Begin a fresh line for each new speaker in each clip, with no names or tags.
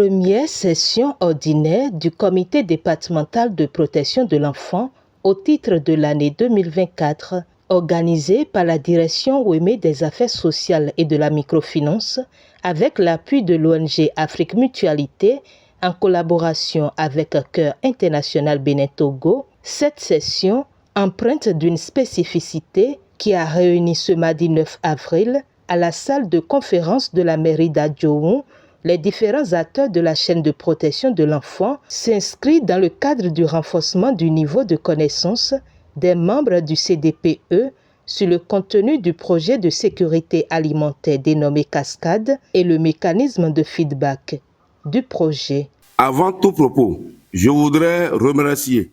Première session ordinaire du Comité départemental de protection de l'enfant au titre de l'année 2024, organisée par la Direction Ouémé des Affaires sociales et de la microfinance, avec l'appui de l'ONG Afrique Mutualité, en collaboration avec Cœur International Bénin-Togo. Cette session, empreinte d'une spécificité qui a réuni ce mardi 9 avril à la salle de conférence de la mairie d'Adjoun, les différents acteurs de la chaîne de protection de l'enfant, s'inscrit dans le cadre du renforcement du niveau de connaissance des membres du CDPE sur le contenu du projet de sécurité alimentaire dénommé Cascade et le mécanisme de feedback du projet.
Avant tout propos, je voudrais remercier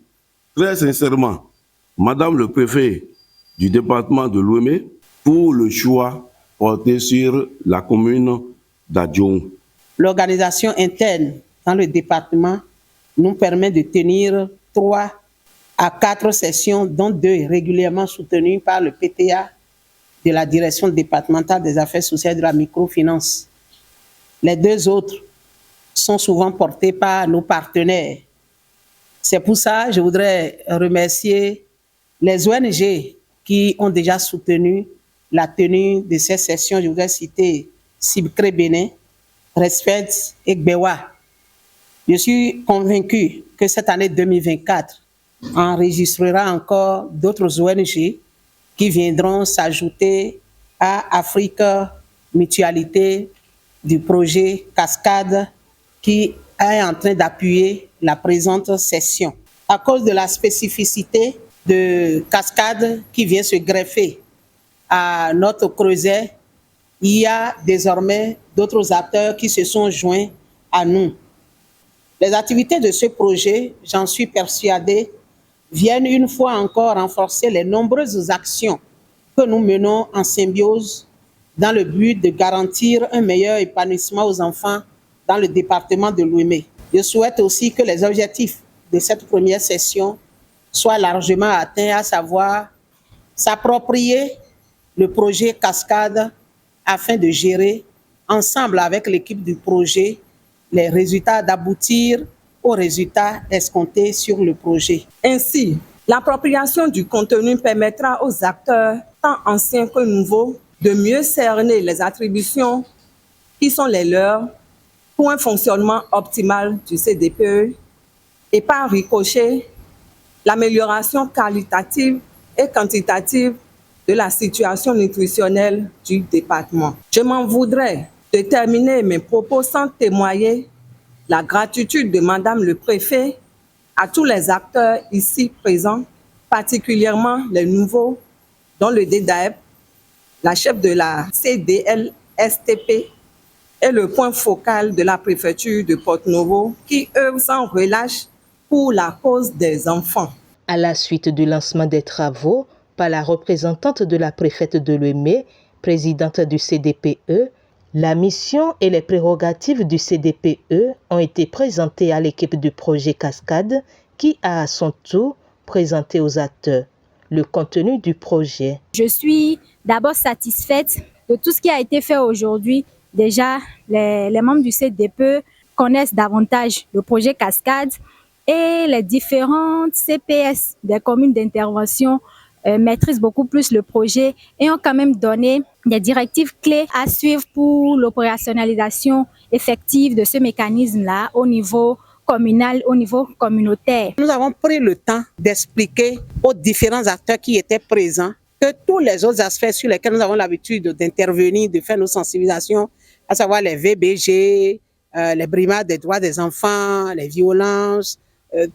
très sincèrement Madame le préfet du département de l'Ouémé pour le choix porté sur la commune d'Adjoun.
L'organisation interne dans le département nous permet de tenir 3 à 4 sessions, dont 2 régulièrement soutenues par le PTA de la Direction départementale des affaires sociales et de la microfinance. Les 2 autres sont souvent portées par nos partenaires. C'est pour ça que je voudrais remercier les ONG qui ont déjà soutenu la tenue de ces sessions. Je voudrais citer Cibcré Bénin, Respect et Gbewa. Je suis convaincu que cette année 2024 enregistrera encore d'autres ONG qui viendront s'ajouter à Afrique Mutualité du projet Cascade qui est en train d'appuyer la présente session. À cause de la spécificité de Cascade qui vient se greffer à notre creuset, il y a désormais d'autres acteurs qui se sont joints à nous. Les activités de ce projet, j'en suis persuadée, viennent une fois encore renforcer les nombreuses actions que nous menons en symbiose dans le but de garantir un meilleur épanouissement aux enfants dans le département de l'Ouémé. Je souhaite aussi que les objectifs de cette première session soient largement atteints, à savoir s'approprier le projet Cascade afin de gérer ensemble avec l'équipe du projet les résultats, d'aboutir aux résultats escomptés sur le projet.
Ainsi, l'appropriation du contenu permettra aux acteurs, tant anciens que nouveaux, de mieux cerner les attributions qui sont les leurs pour un fonctionnement optimal du CDPE et par ricochet, l'amélioration qualitative et quantitative de la situation nutritionnelle du département. Je m'en voudrais de terminer mes propos sans témoigner la gratitude de Madame le préfet à tous les acteurs ici présents, particulièrement les nouveaux, dont le DDAEP, la chef de la CDLSTP et le point focal de la préfecture de Porto-Novo qui œuvrent sans relâche pour la cause des enfants.
À la suite du lancement des travaux par la représentante de la préfète de l'Ouémé, présidente du CDPE, la mission et les prérogatives du CDPE ont été présentées à l'équipe du projet Cascade qui a à son tour présenté aux acteurs le contenu du projet.
Je suis d'abord satisfaite de tout ce qui a été fait aujourd'hui. Déjà, les membres du CDPE connaissent davantage le projet Cascade et les différentes CPS des communes d'intervention maîtrisent beaucoup plus le projet et ont quand même donné des directives clés à suivre pour l'opérationnalisation effective de ce mécanisme-là au niveau communal, au niveau communautaire.
Nous avons pris le temps d'expliquer aux différents acteurs qui étaient présents que tous les autres aspects sur lesquels nous avons l'habitude d'intervenir, de faire nos sensibilisations, à savoir les VBG, les brimades des droits des enfants, les violences,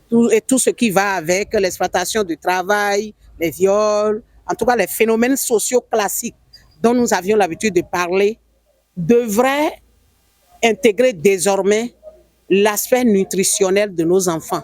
tout ce qui va avec l'exploitation du travail, les viols, en tout cas les phénomènes sociaux classiques dont nous avions l'habitude de parler, devraient intégrer désormais l'aspect nutritionnel de nos enfants.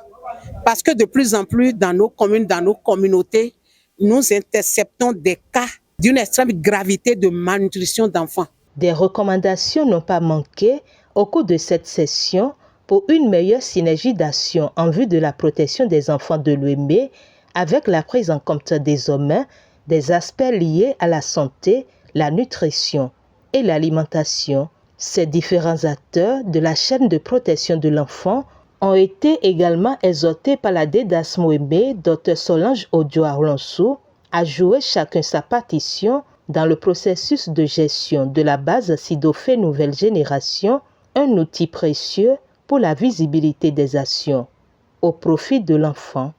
Parce que de plus en plus dans nos communes, dans nos communautés, nous interceptons des cas d'une extrême gravité de malnutrition d'enfants.
Des recommandations n'ont pas manqué au cours de cette session pour une meilleure synergie d'action en vue de la protection des enfants de l'Ouémé avec la prise en compte désormais des aspects liés à la santé, la nutrition et l'alimentation Ces différents acteurs de la chaîne de protection de l'enfant ont été également exhortés par la DEDAS Mouémé, Dr Solange Odio-Arlonsou, à jouer chacun sa partition dans le processus de gestion de la base Sidofé Nouvelle Génération, un outil précieux pour la visibilité des actions au profit de l'enfant.